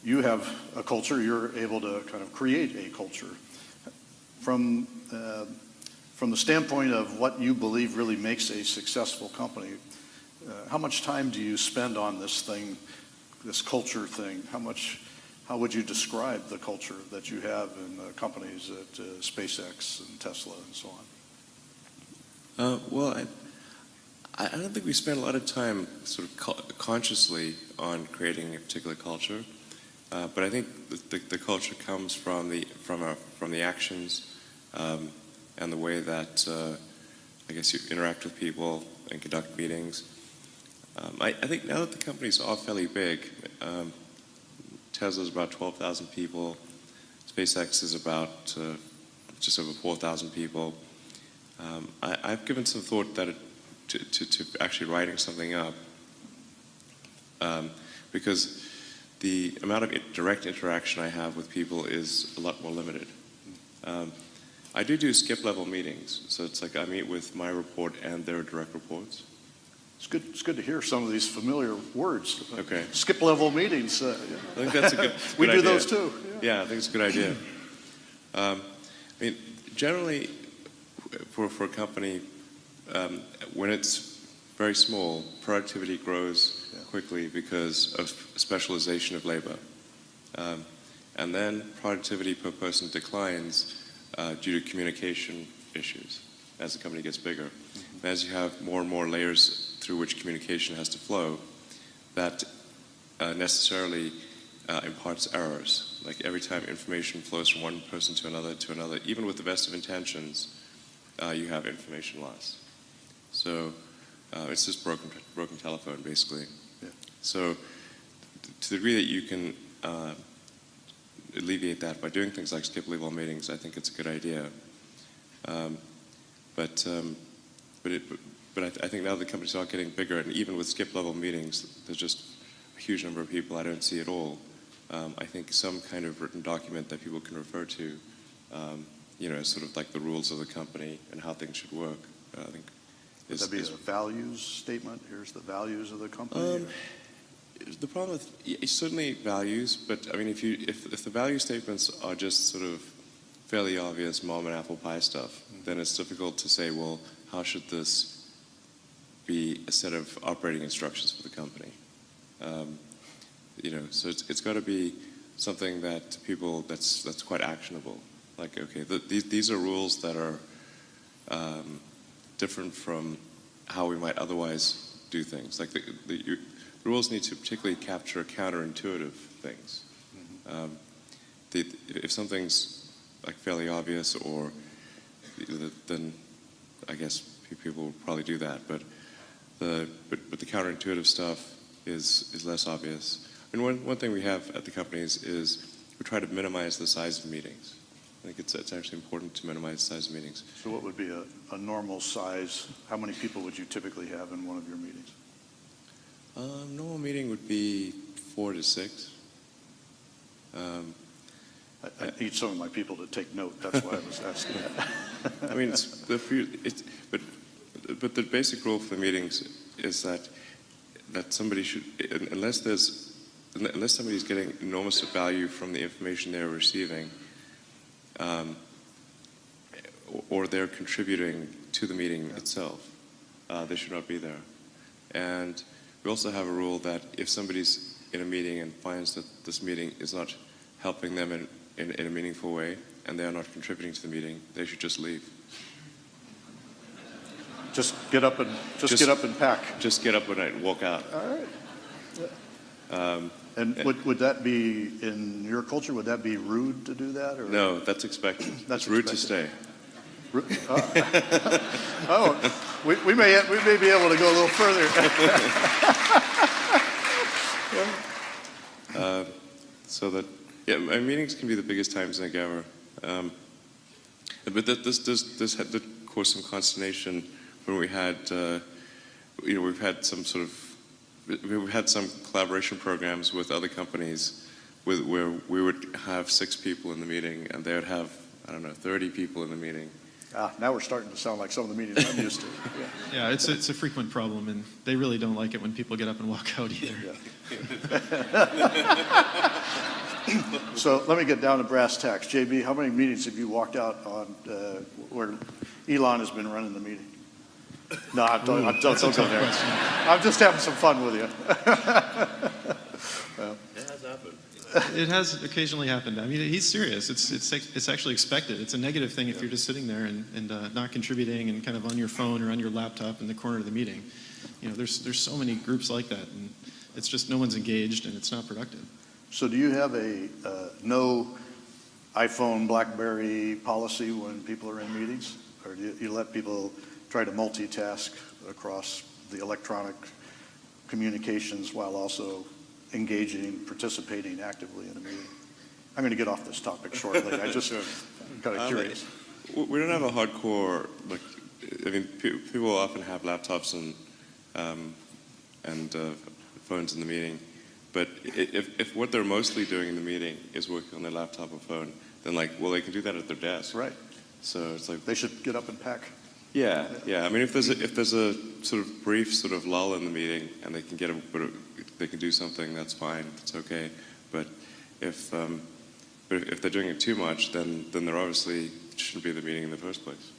You have a culture, you're able to kind of create a culture. From the standpoint of what you believe really makes a successful company, how much time do you spend on this thing, this culture thing? How would you describe the culture that you have in the companies at SpaceX and Tesla and so on? Well, I don't think we spend a lot of time sort of consciously on creating a particular culture, but I think the culture comes from the actions and the way that I guess you interact with people and conduct meetings. I think now that the companies are fairly big, Tesla's about 12,000 people, SpaceX is about just over 4,000 people. I've given some thought that to actually writing something up, because the amount of direct interaction I have with people is a lot more limited. I do skip level meetings, so it's like I meet with my report and their direct reports. It's good to hear some of these familiar words. Okay. Skip level meetings. I think that's a good we do idea. those too. Yeah, I think it's a good idea. I mean, generally, for a company, when it's very small, productivity grows quickly because of specialization of labor. And then productivity per person declines due to communication issues as the company gets bigger. Mm-hmm. As you have more and more layers through which communication has to flow, that necessarily imparts errors. Like every time information flows from one person to another, even with the best of intentions, you have information loss. So it's just broken telephone, basically. Yeah. So to the degree that you can alleviate that by doing things like skip level meetings, I think it's a good idea. But I think now the companies are getting bigger, and even with skip level meetings, there's just a huge number of people I don't see at all. I think some kind of written document that people can refer to, sort of like the rules of the company and how things should work. I think would that be a values statement? Here's the values of the company. The problem with certainly values, but I mean, if the value statements are just sort of fairly obvious mom and apple pie stuff, then it's difficult to say, well, how should this be a set of operating instructions for the company? So it's got to be something that people that's quite actionable. Like, okay, these are rules that are different from how we might otherwise do things. Like the rules need to particularly capture counterintuitive things. Mm-hmm. If something's like fairly obvious, or then I guess people will probably do that. But the counterintuitive stuff is less obvious. I mean, one thing we have at the companies is we try to minimize the size of meetings. I think it's actually important to minimize the size of meetings. So what would be a normal size? How many people would you typically have in one of your meetings? Normal meeting would be 4 to 6. I need some of my people to take note. That's why I was asking that. I mean, but the basic rule for the meetings is that somebody should, unless somebody's getting enormous value from the information they're receiving, or they're contributing to the meeting itself, they should not be there. And we also have a rule that if somebody's in a meeting and finds that this meeting is not helping them in a meaningful way, and they are not contributing to the meeting, they should just leave. Just get up and pack. Just get up and walk out. All right. Yeah. And would that be, in your culture, would that be rude to do that? Or? No, that's expected. It's rude to stay. We may be able to go a little further. So that, yeah, my meetings can be the biggest times in a ever. But this had caused some consternation when we had, we've had some collaboration programs with other companies where we would have 6 people in the meeting, and they would have, 30 people in the meeting. Now we're starting to sound like some of the meetings I'm used to. Yeah, it's a frequent problem, and they really don't like it when people get up and walk out either. So let me get down to brass tacks. JB, how many meetings have you walked out on where Elon has been running the meeting? No, don't go there. Question. I'm just having some fun with you. It has happened. It has occasionally happened. I mean, he's serious. It's actually expected. It's a negative thing if you're just sitting there and not contributing and kind of on your phone or on your laptop in the corner of the meeting. You know, there's so many groups like that, and it's just no one's engaged and it's not productive. So do you have a no iPhone, BlackBerry policy when people are in meetings? Or do you let people try to multitask across the electronic communications while also engaging, participating actively in a meeting? I'm going to get off this topic shortly. I just kind of curious. We don't have a hardcore, like, I mean, people often have laptops and phones in the meeting. But if what they're mostly doing in the meeting is working on their laptop or phone, then they can do that at their desk. Right. So it's like They should get up and pack. yeah. I mean, if there's a sort of brief sort of lull in the meeting and they can they can do something, that's fine. It's okay. But if they're doing it too much, then they're obviously shouldn't be at the meeting in the first place.